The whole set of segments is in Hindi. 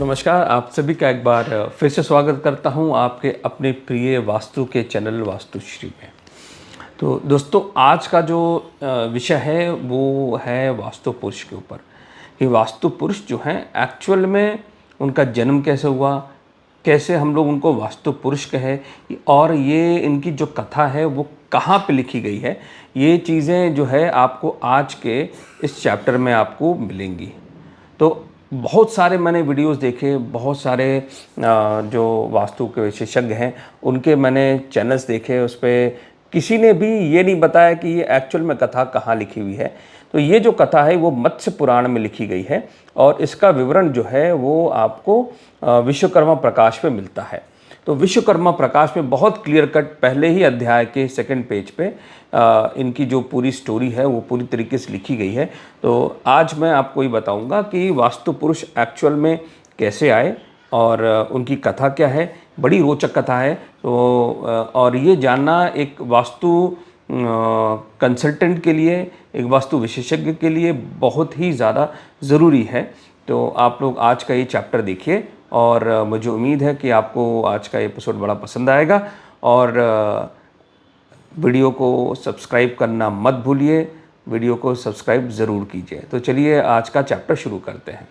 दोस्तों नमस्कार। आप सभी का एक बार फिर से स्वागत करता हूं आपके अपने प्रिय वास्तु के चैनल वास्तुश्री में। तो दोस्तों आज का जो विषय है वो है वास्तु पुरुष के ऊपर कि वास्तु पुरुष जो हैं एक्चुअल में उनका जन्म कैसे हुआ, कैसे हम लोग उनको वास्तु पुरुष कहे और ये इनकी जो कथा है वो कहाँ पे लिखी गई है, ये चीज़ें जो है आपको आज के इस चैप्टर में आपको मिलेंगी। तो बहुत सारे मैंने वीडियोस देखे, बहुत सारे जो वास्तु के विशेषज्ञ हैं उनके मैंने चैनल्स देखे, उस पे किसी ने भी ये नहीं बताया कि ये एक्चुअल में कथा कहाँ लिखी हुई है। तो ये जो कथा है वो मत्स्य पुराण में लिखी गई है और इसका विवरण जो है वो आपको विश्वकर्मा प्रकाश पे मिलता है। तो विश्वकर्मा प्रकाश में बहुत क्लियर कट पहले ही अध्याय के सेकंड पेज पे इनकी जो पूरी स्टोरी है वो पूरी तरीके से लिखी गई है। तो आज मैं आपको ये बताऊंगा कि वास्तु पुरुष एक्चुअल में कैसे आए और उनकी कथा क्या है। बड़ी रोचक कथा है। तो और ये जानना एक वास्तु कंसल्टेंट के लिए, एक वास्तु विशेषज्ञ के लिए बहुत ही ज़्यादा ज़रूरी है। तो आप लोग आज का ये चैप्टर देखिए और मुझे उम्मीद है कि आपको आज का एपिसोड बड़ा पसंद आएगा। और वीडियो को सब्सक्राइब करना मत भूलिए, वीडियो को सब्सक्राइब ज़रूर कीजिए। तो चलिए आज का चैप्टर शुरू करते हैं।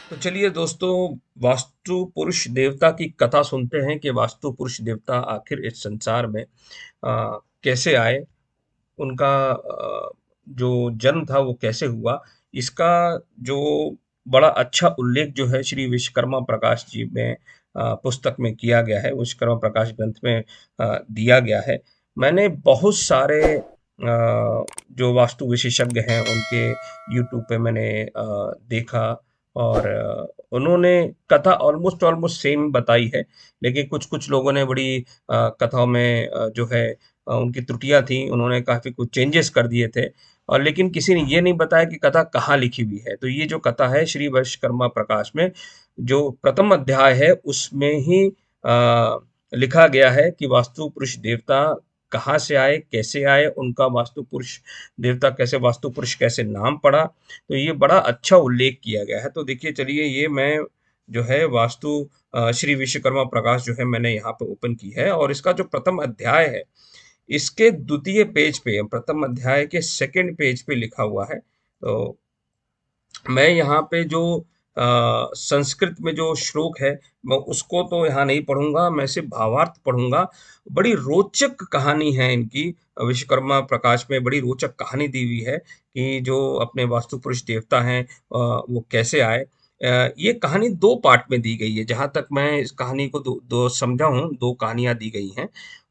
तो चलिए दोस्तों, वास्तु पुरुष देवता की कथा सुनते हैं कि वास्तु पुरुष देवता आखिर इस संसार में कैसे आए, उनका जो जन्म था वो कैसे हुआ। इसका जो बड़ा अच्छा उल्लेख जो है श्री विश्वकर्मा प्रकाश जी में पुस्तक में किया गया है, विश्वकर्मा प्रकाश ग्रंथ में दिया गया है। मैंने बहुत सारे जो वास्तु विशेषज्ञ हैं उनके यूट्यूब पे मैंने देखा और उन्होंने कथा ऑलमोस्ट सेम बताई है, लेकिन कुछ कुछ लोगों ने बड़ी कथाओं में जो है उनकी त्रुटियां थी, उन्होंने काफ़ी कुछ चेंजेस कर दिए थे। और लेकिन किसी ने ये नहीं बताया कि कथा कहाँ लिखी हुई है। तो ये जो कथा है श्री विश्वकर्मा प्रकाश में जो प्रथम अध्याय है उसमें ही लिखा गया है कि वास्तु पुरुष देवता कहाँ से आए, कैसे आए, उनका वास्तु पुरुष देवता कैसे, वास्तु पुरुष कैसे नाम पड़ा। तो ये बड़ा अच्छा उल्लेख किया गया है। तो देखिए चलिए, ये मैं जो है वास्तु श्री विश्वकर्मा प्रकाश जो है मैंने यहाँ पे ओपन की है और इसका जो प्रथम अध्याय है इसके द्वितीय पेज पे, प्रथम अध्याय के सेकंड पेज पे लिखा हुआ है। तो मैं यहाँ पे जो संस्कृत में जो श्लोक है मैं उसको तो यहाँ नहीं पढ़ूंगा, मैं सिर्फ भावार्थ पढ़ूंगा। बड़ी रोचक कहानी है इनकी, विश्वकर्मा प्रकाश में बड़ी रोचक कहानी दी हुई है कि जो अपने वास्तु पुरुष देवता हैं वो कैसे आए। ये कहानी दो पार्ट में दी गई है, जहां तक मैं इस कहानी को दो समझा हूँ, दो कहानियां दी गई हैं।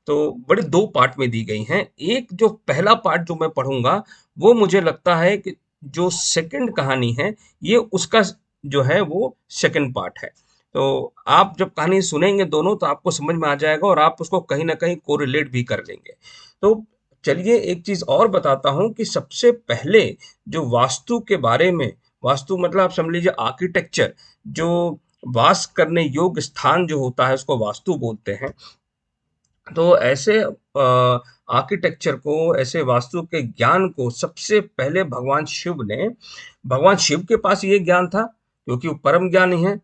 तो बड़े दो पार्ट में दी गई हैं। एक जो पहला पार्ट जो मैं पढ़ूंगा वो मुझे लगता है कि जो सेकंड कहानी है ये उसका जो है वो सेकंड पार्ट है। तो आप जब कहानी सुनेंगे दोनों तो आपको समझ में आ जाएगा और आप उसको कहीं ना कहीं कोरिलेट भी कर लेंगे। तो चलिए एक चीज और बताता हूं कि सबसे पहले जो वास्तु के बारे में, वास्तु मतलब आप समझ लीजिए आर्किटेक्चर, जो वास करने योग्य स्थान जो होता है उसको वास्तु बोलते हैं। तो ऐसे आर्किटेक्चर को, ऐसे वास्तु के ज्ञान को सबसे पहले भगवान शिव के पास ये ज्ञान था क्योंकि वो परम ज्ञानी है।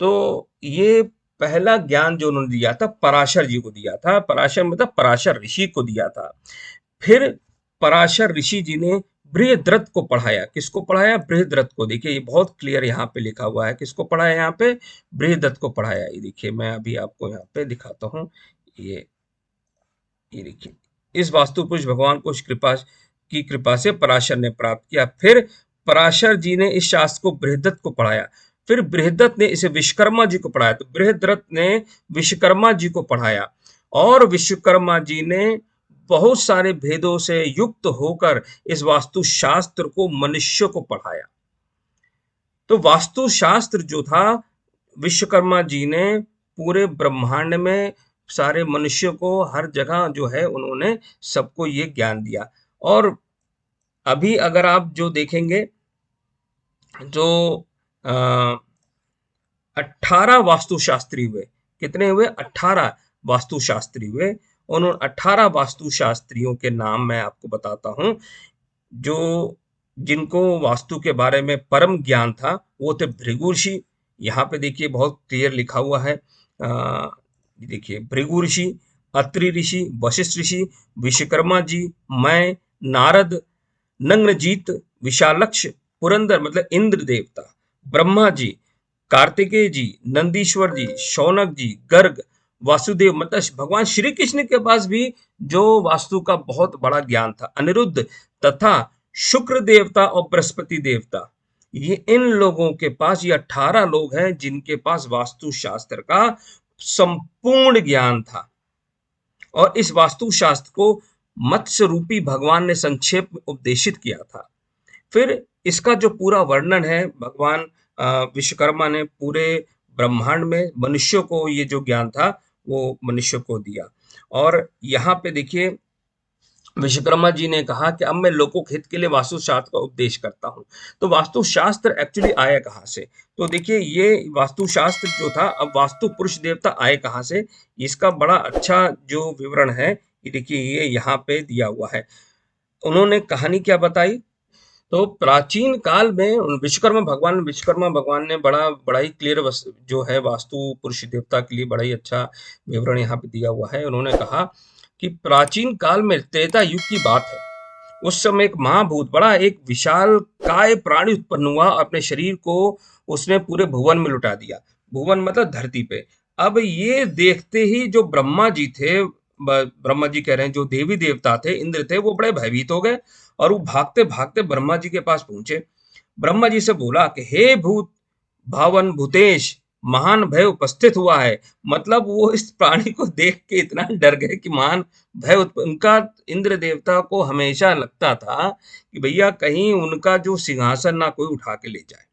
तो ये पहला ज्ञान जो उन्होंने दिया था पराशर जी को दिया था। पराशर मतलब पराशर ऋषि को दिया था। फिर पराशर ऋषि जी ने बृहद्रथ को पढ़ाया। किसको पढ़ाया? बृहद्रथ को। देखिए ये बहुत क्लियर यहाँ पे लिखा हुआ है, किसको पढ़ाया? यहाँ पे बृहद्रथ को पढ़ाया। ये देखिए मैं अभी आपको यहाँ पे दिखाता हूँ। ये ये देखिए, इस वास्तु पुरुष भगवान को कृपा से पराशर ने प्राप्त किया। फिर पराशर जी ने इस शास्त्र को बृहदत्त को पढ़ाया। फिर बृहदत्त ने इसे विश्वकर्मा जी को पढ़ाया। तो बृहद्रथ ने विश्वकर्मा जी को पढ़ाया और विश्वकर्मा जी ने बहुत सारे भेदों से युक्त होकर इस वास्तु शास्त्र को मनुष्य को पढ़ाया। तो वास्तु शास्त्र जो था विश्वकर्मा जी ने पूरे ब्रह्मांड में सारे मनुष्यों को हर जगह जो है उन्होंने सबको ये ज्ञान दिया। और अभी अगर आप जो देखेंगे जो 18 वास्तुशास्त्री हुए, कितने हुए? 18 वास्तुशास्त्री हुए। उन 18 वास्तुशास्त्रियों के नाम मैं आपको बताता हूं। जो जिनको वास्तु के बारे में परम ज्ञान था वो थे भृगु ऋषि, यहाँ पे देखिए बहुत क्लियर लिखा हुआ है। देखिए भृगु ऋषि, अत्रि ऋषि, वशिष्ठ ऋषि, विश्वकर्मा जी, मैं, नारद, नग्नजीत, विशालक्ष, पुरंदर मतलब इंद्र देवता, ब्रह्मा जी, कार्तिकेय जी, नंदीश्वर जी, शौनक जी, गर्ग, वासुदेव मतलब भगवान श्री कृष्ण के पास भी जो वास्तु का बहुत बड़ा ज्ञान था, अनिरुद्ध तथा शुक्र देवता और बृहस्पति देवता, ये इन लोगों के पास, ये 18 लोग हैं जिनके पास वास्तु शास्त्र का संपूर्ण ज्ञान था। और इस वास्तु शास्त्र को मत्स्य रूपी भगवान ने संक्षेप में उपदेशित किया था। फिर इसका जो पूरा वर्णन है भगवान विश्वकर्मा ने पूरे ब्रह्मांड में मनुष्यों को ये जो ज्ञान था वो मनुष्य को दिया। और यहाँ पे देखिए विश्वकर्मा जी ने कहा कि अब मैं लोकों के हित के लिए वास्तुशास्त्र का उपदेश करता हूँ। तो वास्तुशास्त्र एक्चुअली आया कहाँ से? तो देखिए ये वास्तुशास्त्र जो था, अब वास्तु पुरुष देवता आए कहाँ से, इसका बड़ा अच्छा जो विवरण है ये देखिए ये यहाँ पे दिया हुआ है। उन्होंने कहानी क्या बताई? तो प्राचीन काल में विश्वकर्मा भगवान ने बड़ा ही क्लियर जो है वास्तु पुरुष देवता के लिए बड़ा ही अच्छा विवरण यहाँ पे दिया हुआ है। उन्होंने कहा कि प्राचीन काल में त्रेता युग की बात है। उस समय एक महाभूत बड़ा एक विशाल काय प्राणी उत्पन्न हुआ, अपने शरीर को उसने पूरे भुवन में लुटा दिया। भुवन मतलब धरती पे। अब ये देखते ही जो ब्रह्मा जी थे, ब्रह्मा जी कह रहे हैं जो देवी देवता थे, इंद्र थे, वो बड़े भयभीत हो गए और वो भागते भागते ब्रह्मा जी के पास पहुंचे। ब्रह्मा जी से बोला कि हे भूत भावन भूतेश, महान भय उपस्थित हुआ है। मतलब वो इस प्राणी को देख के इतना डर गए कि महान भय उनका इंद्र देवता को हमेशा लगता था कि भैया कहीं उनका जो सिंहासन ना कोई उठा के ले जाए।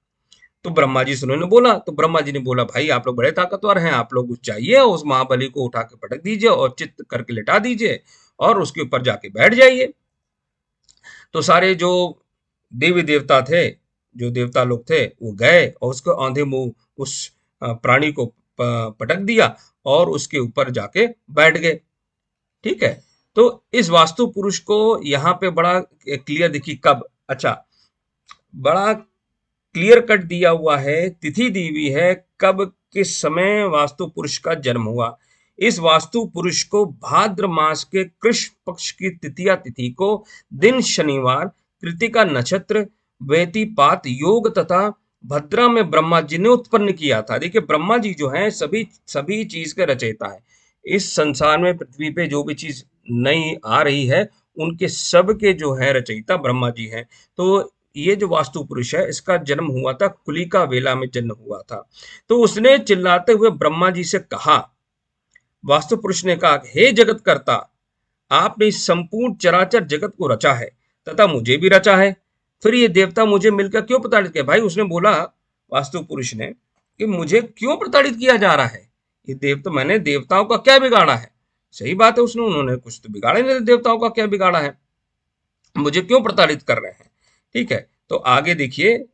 तो ब्रह्मा जी से उन्होंने बोला, तो ब्रह्मा जी ने बोला भाई आप लोग बड़े ताकतवर हैं, आप लोग चाहिए उस महाबली को उठा के पटक दीजिए और चित्त करके लिटा दीजिए और उसके ऊपर जाके बैठ जाइए। तो सारे जो देवी देवता थे, जो देवता लोग थे, वो गए और उसको आंधे मुंह उस प्राणी को पटक दिया और उसके ऊपर जाके बैठ गए। ठीक है। तो इस वास्तु पुरुष को यहाँ पे बड़ा क्लियर देखिए कब, अच्छा बड़ा क्लियर कट दिया हुआ है, तिथि दी हुई है कब किस समय वास्तु पुरुष का जन्म हुआ। इस वास्तु पुरुष को भाद्र मास के कृष्ण पक्ष की तृतीया तिथि को दिन शनिवार, कृतिका नक्षत्र, व्यतिपात योग तथा भद्रा में ब्रह्मा जी ने उत्पन्न किया था। देखिए ब्रह्मा जी जो हैं सभी सभी चीज के रचयिता है। इस संसार में पृथ्वी पे जो भी चीज नई आ रही है उनके सब के जो है रचयिता ब्रह्मा जी हैं। तो ये जो वास्तु पुरुष है इसका जन्म हुआ था कुलिका वेला में जन्म हुआ था। तो उसने चिल्लाते हुए ब्रह्मा जी से कहा, वास्तु पुरुष ने कहा हे जगत कर्ता, आपने इस संपूर्ण चराचर जगत को रचा है तथा मुझे भी रचा है, फिर ये देवता मुझे मिलकर क्यों प्रताड़ित किया? भाई उसने बोला वास्तु पुरुष ने कि मुझे क्यों प्रताड़ित किया जा रहा है, ये देवता मैंने देवताओं का क्या बिगाड़ा है? सही बात है, उन्होंने कुछ तो बिगाड़े नहीं, देवताओं का क्या बिगाड़ा है, मुझे क्यों प्रताड़ित कर रहे हैं? ठीक है। तो आगे देखिए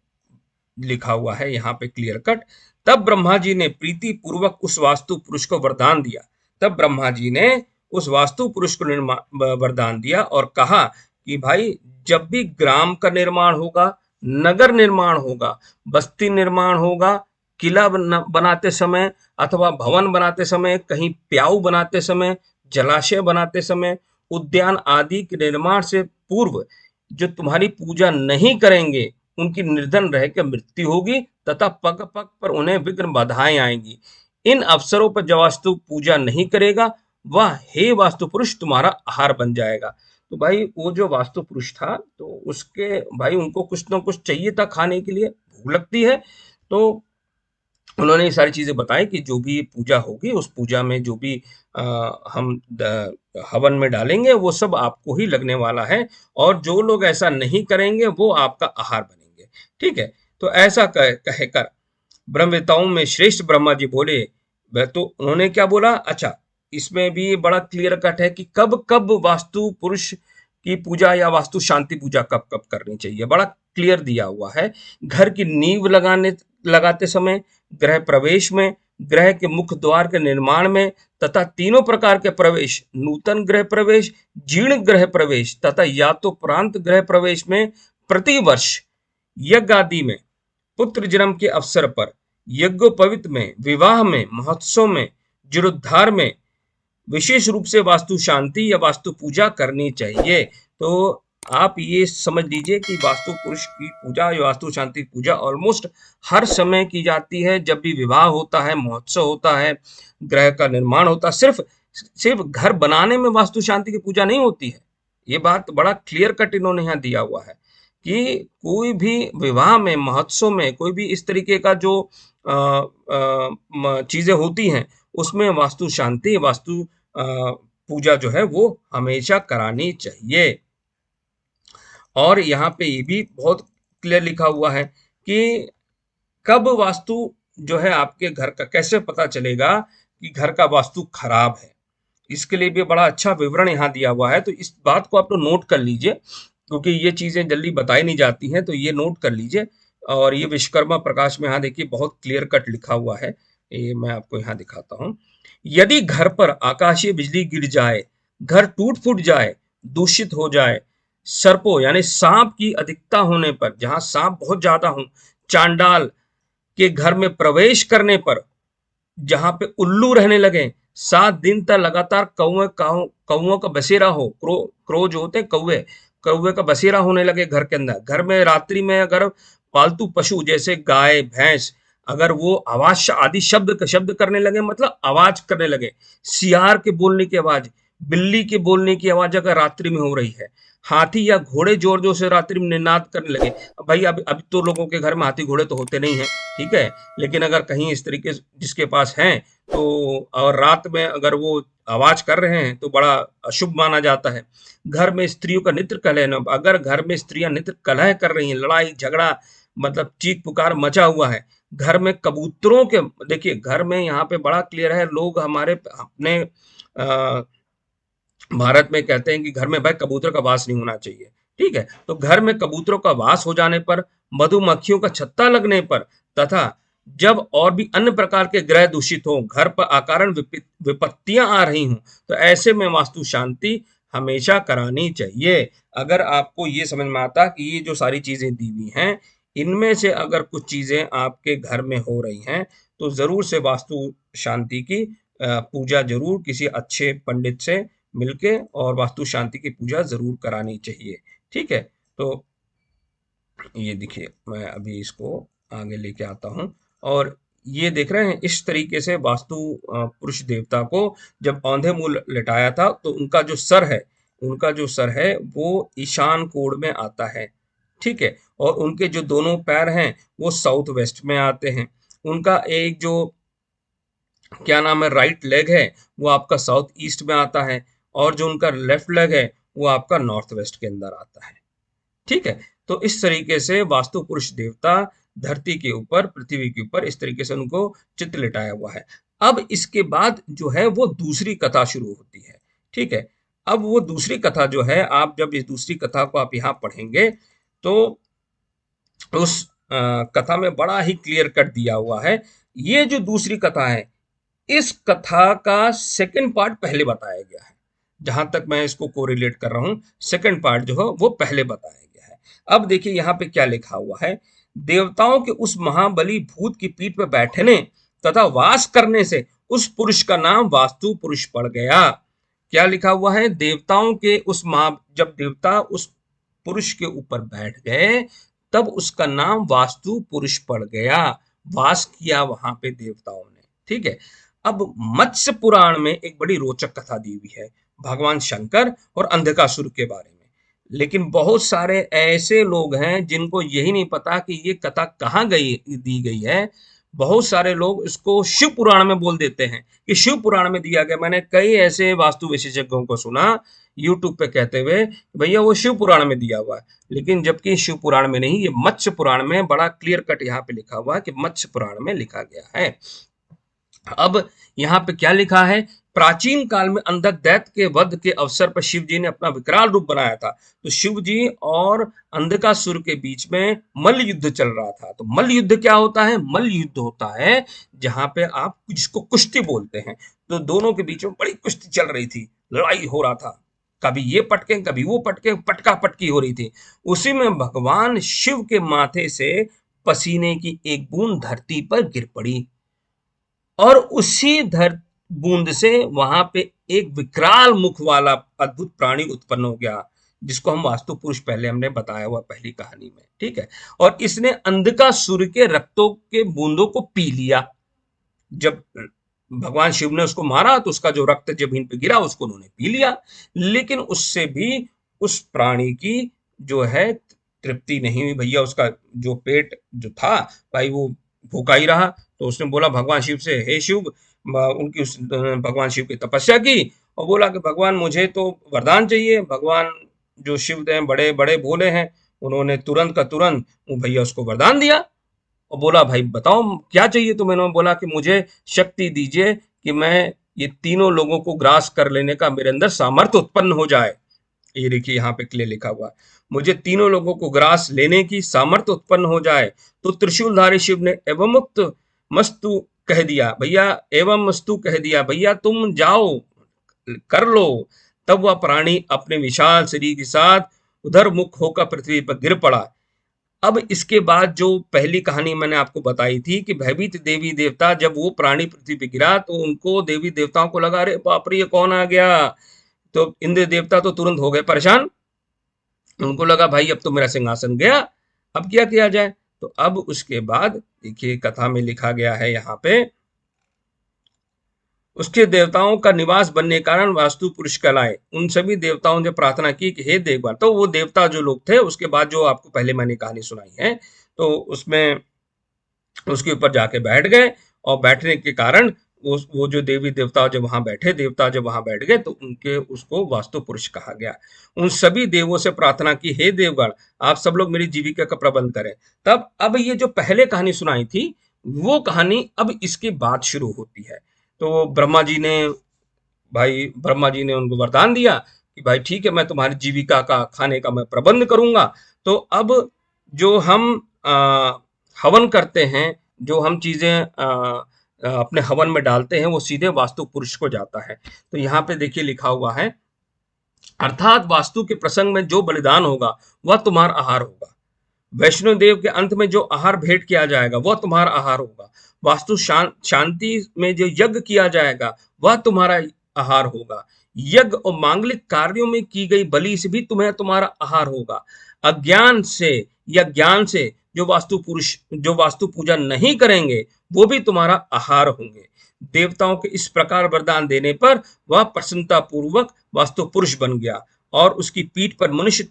लिखा हुआ है यहाँ पे क्लियर कट, तब ब्रह्मा जी ने प्रीति पूर्वक उस वास्तु पुरुष को वरदान दिया। तब ब्रह्मा जी ने उस वास्तु पुरुष को वरदान दिया और कहा कि भाई जब भी ग्राम का निर्माण होगा, नगर निर्माण होगा, बस्ती निर्माण होगा, किला बनाते समय अथवा भवन बनाते समय, कहीं प्याऊ बनाते समय, जलाशय बनाते समय, उद्यान आदि के निर्माण से पूर्व जो तुम्हारी पूजा नहीं करेंगे उनकी निर्धन रह के मृत्यु होगी तथा पग पग पर उन्हें विघ्न बाधाएं आएंगी। इन अवसरों पर जो वास्तु पूजा नहीं करेगा वह हे वास्तु पुरुष तुम्हारा आहार बन जाएगा। तो भाई वो जो वास्तु पुरुष था तो उसके भाई उनको कुछ ना कुछ चाहिए था खाने के लिए, भूख लगती है। तो उन्होंने ये सारी चीजें बताई कि जो भी पूजा होगी उस पूजा में जो भी हम हवन में डालेंगे वो सब आपको ही लगने वाला है और जो लोग ऐसा नहीं करेंगे वो आपका आहार बनेंगे। ठीक है। तो ऐसा कहकर ब्रह्मवेताओं में श्रेष्ठ ब्रह्मा जी बोले। तो उन्होंने क्या बोला, अच्छा इसमें भी बड़ा क्लियर कट है कि कब कब वास्तु पुरुष की पूजा या वास्तु शांति पूजा कब कब करनी चाहिए, बड़ा क्लियर दिया हुआ है। घर की नींव लगाते समय, गृह प्रवेश में, ग्रह के मुख्य द्वार के निर्माण में तथा तीनों प्रकार के प्रवेश, नूतन गृह प्रवेश, जीर्ण गृह प्रवेश तथा या तो प्रांत गृह प्रवेश में, प्रतिवर्ष यज्ञ आदि में, पुत्र जन्म के अवसर पर, यज्ञोपवीत में, विवाह में, महोत्सव में, जीर्णोद्धार में विशेष रूप से वास्तु शांति या वास्तु पूजा करनी चाहिए। तो आप ये समझ लीजिए कि वास्तु पुरुष की पूजा या वास्तु शांति पूजा ऑलमोस्ट हर समय की जाती है। जब भी विवाह होता है, महोत्सव होता है, ग्रह का निर्माण होता है, सिर्फ सिर्फ घर बनाने में वास्तु शांति की पूजा नहीं होती है। ये बात बड़ा क्लियर कट इन्होंने यहाँ दिया हुआ है कि कोई भी विवाह में, महोत्सव में, कोई भी इस तरीके का जो चीजें होती हैं, उसमें वास्तु शांति, वास्तु पूजा जो है वो हमेशा करानी चाहिए। और यहाँ पे ये भी बहुत क्लियर लिखा हुआ है कि कब वास्तु जो है आपके घर का, कैसे पता चलेगा कि घर का वास्तु खराब है, इसके लिए भी बड़ा अच्छा विवरण यहाँ दिया हुआ है। तो इस बात को आप लोग नोट कर लीजिए, क्योंकि ये चीजें जल्दी बताई नहीं जाती हैं, तो ये नोट कर लीजिए। और ये विश्वकर्मा प्रकाश में यहाँ देखिए बहुत क्लियर कट लिखा हुआ है, ये मैं आपको यहाँ दिखाता हूँ। यदि घर पर आकाशीय बिजली गिर जाए, घर टूट फूट जाए, दूषित हो जाए, सर्पों यानी सांप की अधिकता होने पर, जहां सांप बहुत ज्यादा हो, चांडाल के घर में प्रवेश करने पर, जहां पे उल्लू रहने लगे, 7 दिन तक लगातार कौओं का बसेरा हो, क्रो जो होते हैं कौवे, कौवे का बसेरा होने लगे घर के अंदर, घर में रात्रि में अगर पालतू पशु जैसे गाय भैंस अगर वो आवाज आदि शब्द करने लगे, मतलब आवाज करने लगे, सियार के बोलने की आवाज, बिल्ली के बोलने की आवाज अगर रात्रि में हो रही है, हाथी या घोड़े जोर जोर से रात्रि में निनाद करने लगे। अब भाई अब तो लोगों के घर में हाथी घोड़े तो होते नहीं है, ठीक है, लेकिन अगर कहीं इस तरीके जिसके पास हैं तो, और रात में अगर वो आवाज कर रहे हैं तो बड़ा अशुभ माना जाता है। घर में स्त्रियों का नृत्य कलह, अगर घर में स्त्रियां नृत्य कलह कर रही हैं, लड़ाई झगड़ा मतलब चीख पुकार मचा हुआ है, घर में कबूतरों के, देखिए घर में यहाँ पे बड़ा क्लियर है, लोग हमारे अपने भारत में कहते हैं कि घर में भाई कबूतर का वास नहीं होना चाहिए, ठीक है, तो घर में कबूतरों का वास हो जाने पर, मधुमक्खियों का छत्ता लगने पर, तथा जब और भी अन्य प्रकार के ग्रह दूषित हो, घर पर अकारण विपत्तियां आ रही हों, तो ऐसे में वास्तु शांति हमेशा करानी चाहिए। अगर आपको ये समझ में आता कि ये जो सारी चीजें दी हुई हैं, इनमें से अगर कुछ चीजें आपके घर में हो रही हैं, तो जरूर से वास्तु शांति की पूजा जरूर किसी अच्छे पंडित से मिलके और वास्तु शांति की पूजा जरूर करानी चाहिए, ठीक है। तो ये देखिए मैं अभी इसको आगे लेके आता हूँ, और ये देख रहे हैं इस तरीके से वास्तु पुरुष देवता को जब औंधे मुंह लेटाया था, तो उनका जो सर है वो ईशान कोण में आता है, ठीक है, और उनके जो दोनों पैर हैं वो साउथ वेस्ट में आते हैं। उनका एक जो क्या नाम है राइट लेग है वो आपका साउथ ईस्ट में आता है, और जो उनका लेफ्ट लेग है वो आपका नॉर्थ वेस्ट के अंदर आता है, ठीक है। तो इस तरीके से वास्तु पुरुष देवता धरती के ऊपर, पृथ्वी के ऊपर इस तरीके से उनको चित्र लिटाया हुआ है। अब इसके बाद जो है वो दूसरी कथा शुरू होती है, ठीक है। अब वो दूसरी कथा जो है, आप जब इस दूसरी कथा को आप यहाँ पढ़ेंगे तो उस कथा में बड़ा ही क्लियर कट दिया हुआ है। ये जो दूसरी कथा है, इस कथा का सेकंड पार्ट पहले बताया गया है, जहां तक मैं इसको कोरिलेट कर रहा हूं, सेकंड पार्ट जो है वो पहले बताया गया है। अब देखिए यहाँ पे क्या लिखा हुआ है, देवताओं के उस महाबली भूत की पीठ पर बैठने तथा वास करने से उस पुरुष का नाम वास्तु पुरुष पड़ गया। क्या लिखा हुआ है, देवताओं के उस जब देवता उस पुरुष के ऊपर बैठ गए तब उसका नाम वास्तु पुरुष पड़ गया, वास किया वहां पे देवताओं ने, ठीक है। अब मत्स्य पुराण में एक बड़ी रोचक कथा दी हुई है भगवान शंकर और अंधकासुर के बारे में, लेकिन बहुत सारे ऐसे लोग हैं जिनको यही नहीं पता कि ये कथा कहाँ दी गई है। बहुत सारे लोग इसको शिव पुराण में बोल देते हैं कि शिव पुराण में दिया गया। मैंने कई ऐसे वास्तु विशेषज्ञों को सुना यूट्यूब पे कहते हुए भैया वो शिव पुराण में दिया हुआ है, लेकिन जबकि शिव पुराण में नहीं, ये मत्स्य पुराण में बड़ा क्लियर कट यहाँ पे लिखा हुआ है कि मत्स्य पुराण में लिखा गया है। अब यहाँ पे क्या लिखा है, प्राचीन काल में अंधक दैत्य के वध के अवसर पर शिव जी ने अपना विकराल रूप बनाया था। तो शिव जी और अंधकासुर के बीच में मल्ल युद्ध चल रहा था। तो मल्ल युद्ध क्या होता है, मल्ल युद्ध होता है जहां पे आप जिसको कुश्ती बोलते हैं, तो दोनों के बीच में बड़ी कुश्ती चल रही थी, लड़ाई हो रहा था, कभी ये पटके कभी वो पटके, पटका पटकी हो रही थी। उसी में भगवान शिव के माथे से पसीने की एक बूंद धरती पर गिर पड़ी और उसी बूंद से वहां पे एक विकराल मुख वाला अद्भुत प्राणी उत्पन्न हो गया, जिसको हम वास्तु पुरुष पहले हमने बताया हुआ पहली कहानी में, ठीक है। और इसने अंधकासुर के रक्तों के बूंदों को पी लिया। जब भगवान शिव ने उसको मारा तो उसका जो रक्त जमीन पे गिरा उसको उन्होंने पी लिया, लेकिन उससे भी उस प्राणी की जो है तृप्ति नहीं हुई भैया। उसका जो पेट जो था भाई वो भूखा ही रहा। तो उसने बोला भगवान शिव से, हे शिव, उनकी उस भगवान शिव की तपस्या की और बोला कि भगवान मुझे तो वरदान चाहिए। भगवान जो शिव हैं बड़े बड़े भोले हैं, उन्होंने तुरंत का तुरंत वो भैया उसको वरदान दिया और बोला भाई बताओ क्या चाहिए। तो मैंने बोला कि मुझे शक्ति दीजिए कि मैं ये तीनों लोगों को ग्रास कर लेने का मेरे अंदर सामर्थ्य उत्पन्न हो जाए। ये देखिए यहाँ पे क्लियर लिखा हुआ है, मुझे तीनों लोगों को ग्रास लेने की सामर्थ्य उत्पन्न हो जाए। तो त्रिशूलधारी शिव ने एवं मुक्त मस्तु कह दिया भैया, एवं मस्तु कह दिया भैया तुम जाओ कर लो। तब वह प्राणी अपने विशाल शरीर के साथ उधर मुख होकर पृथ्वी पर गिर पड़ा। अब इसके बाद जो पहली कहानी मैंने आपको बताई थी कि भयभीत देवी देवता जब वो प्राणी पृथ्वी पे गिरा तो उनको देवी देवताओं को लगा अरे बाप रे ये कौन आ गया। तो इंद्र देवता तो तुरंत हो गए परेशान, उनको लगा भाई अब तो मेरा सिंहासन गया, अब क्या किया जाए। तो अब उसके बाद देखिए कथा में लिखा गया है यहाँ पे, उसके देवताओं का निवास बनने के कारण वास्तु पुरुष कहलाए। उन सभी देवताओं ने प्रार्थना की कि हे देवगण, तो वो देवता जो लोग थे उसके बाद जो आपको पहले मैंने कहानी सुनाई है तो उसमें उसके ऊपर जाके बैठ गए और बैठने के कारण वो जो देवी देवता जब वहां बैठे, देवता जब वहां बैठ गए तो उनके उसको वास्तु पुरुष कहा गया। उन सभी देवों से प्रार्थना की हे देवगण आप सब लोग मेरी जीविका का प्रबंध करें। तब अब ये जो पहले कहानी सुनाई थी वो कहानी अब इसके बाद शुरू होती है। तो ब्रह्मा जी ने उनको वरदान दिया कि भाई ठीक है मैं तुम्हारी जीविका का खाने का मैं प्रबंध करूंगा। तो अब जो हम हवन करते हैं, जो हम चीजें अपने हवन में डालते हैं वो सीधे वास्तु पुरुष को जाता है। तो यहाँ पे देखिए लिखा हुआ है, अर्थात वास्तु के प्रसंग में जो बलिदान होगा वह तुम्हारा आहार होगा। वैष्णो देव के अंत में जो आहार भेंट किया जाएगा वह तुम्हारा आहार होगा। वास्तु शांति में जो यज्ञ किया जाएगा वह तुम्हारा आहार होगा। यज्ञ और मांगलिक कार्यों में की गई बलि से भी तुम्हारा आहार होगा। अज्ञान से या ज्ञान से जो वास्तु पूजा नहीं करेंगे वो भी तुम्हारा आहार होंगे। देवताओं के इस प्रकार वरदान देने पर वह प्रसन्नता पूर्वक वास्तु पुरुष बन गया और उसकी पीठ पर मनुष्य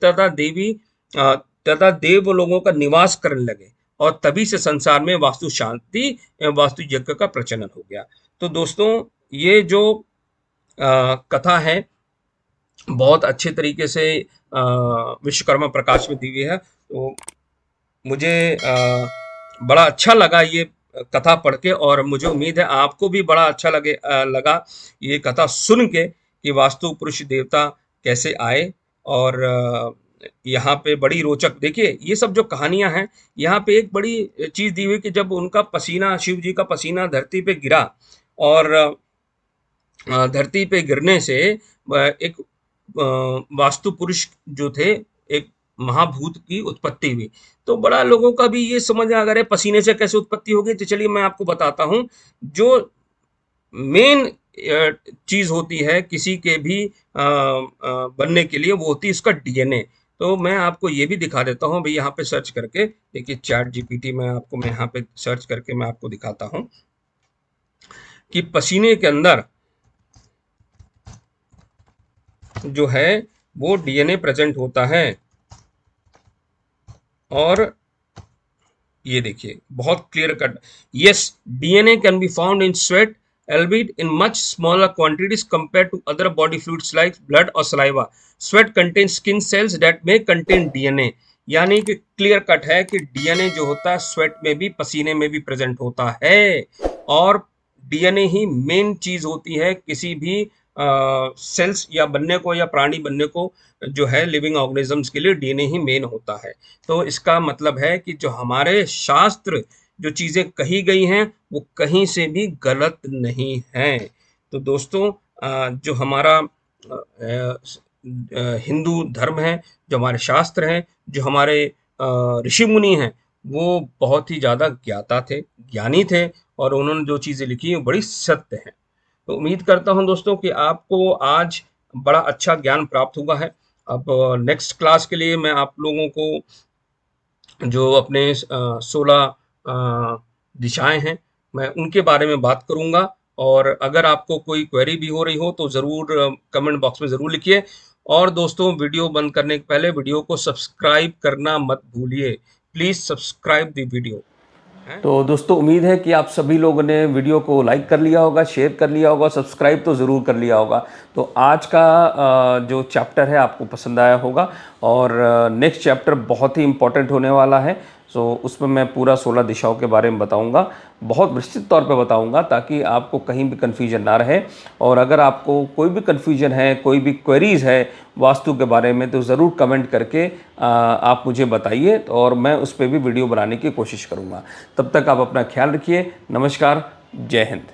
तथा देव लोगों का निवास करने लगे और तभी से संसार में वास्तु शांति एवं वास्तु यज्ञ का प्रचलन हो गया। तो दोस्तों ये जो कथा है बहुत अच्छे तरीके से विश्वकर्मा प्रकाश में दी हुई है। तो मुझे बड़ा अच्छा लगा ये कथा पढ़ के और मुझे उम्मीद है आपको भी बड़ा अच्छा लगा ये कथा सुन के कि वास्तु पुरुष देवता कैसे आए। और यहाँ पे बड़ी रोचक देखिए ये सब जो कहानियां हैं, यहाँ पे एक बड़ी चीज दी हुई कि जब उनका पसीना, शिव जी का पसीना धरती पे गिरा और धरती पे गिरने से एक वास्तु पुरुष जो थे एक महाभूत की उत्पत्ति हुई। तो बड़ा लोगों का भी ये समझ आ गया पसीने से कैसे उत्पत्ति होगी। तो चलिए मैं आपको बताता हूँ जो मेन चीज होती है किसी के भी बनने के लिए, वो होती है इसका डीएनए। तो मैं आपको ये भी दिखा देता हूँ भाई, यहाँ पे सर्च करके देखिए चैट जीपीटी में आपको मैं यहाँ पे सर्च करके मैं आपको दिखाता हूँ कि पसीने के अंदर जो है वो डीएनए प्रेजेंट होता है। और ये देखिए बहुत clear cut, yes DNA can be found in sweat albeit in much smaller quantities compared to other body fluids like blood or saliva. Sweat contains skin cells that may contain DNA. यानी कि क्लियर कट है कि डीएनए जो होता है स्वेट में भी, पसीने में भी प्रेजेंट होता है। और डीएनए ही मेन चीज होती है किसी भी सेल्स या बनने को या प्राणी बनने को, जो है लिविंग ऑर्गेनिजम्स के लिए डीएनए ही मेन होता है। तो इसका मतलब है कि जो हमारे शास्त्र जो चीजें कही गई हैं वो कहीं से भी गलत नहीं है। तो दोस्तों जो हमारा हिंदू धर्म है, जो हमारे शास्त्र हैं, जो हमारे ऋषि मुनि हैं, वो बहुत ही ज़्यादा ज्ञाता थे, ज्ञानी थे और उन्होंने जो चीज़ें लिखी हैं वो बड़ी सत्य हैं। तो उम्मीद करता हूँ दोस्तों कि आपको आज बड़ा अच्छा ज्ञान प्राप्त हुआ है। अब नेक्स्ट क्लास के लिए मैं आप लोगों को जो अपने 16 दिशाएँ हैं, मैं उनके बारे में बात करूँगा और अगर आपको कोई क्वेरी भी हो रही हो तो ज़रूर कमेंट बॉक्स में ज़रूर लिखिए और दोस्तों वीडियो बंद करने के पहले वीडियो को सब्सक्राइब करना मत भूलिए। Please subscribe the video. हैं? तो दोस्तों उम्मीद है कि आप सभी लोगों ने वीडियो को लाइक कर लिया होगा, शेयर कर लिया होगा, सब्सक्राइब तो ज़रूर कर लिया होगा। तो आज का जो चैप्टर है आपको पसंद आया होगा और नेक्स्ट चैप्टर बहुत ही इम्पोर्टेंट होने वाला है। सो उसमें मैं पूरा 16 दिशाओं के बारे में बताऊंगा, बहुत विस्तृत तौर पे बताऊंगा ताकि आपको कहीं भी कन्फ्यूजन ना रहे। और अगर आपको कोई भी कन्फ्यूजन है, कोई भी क्वेरीज़ है वास्तु के बारे में, तो ज़रूर कमेंट करके आप मुझे बताइए और मैं उस पर भी वीडियो बनाने की कोशिश करूँगा। तब तक आप अपना ख्याल रखिए। नमस्कार, जय हिंद।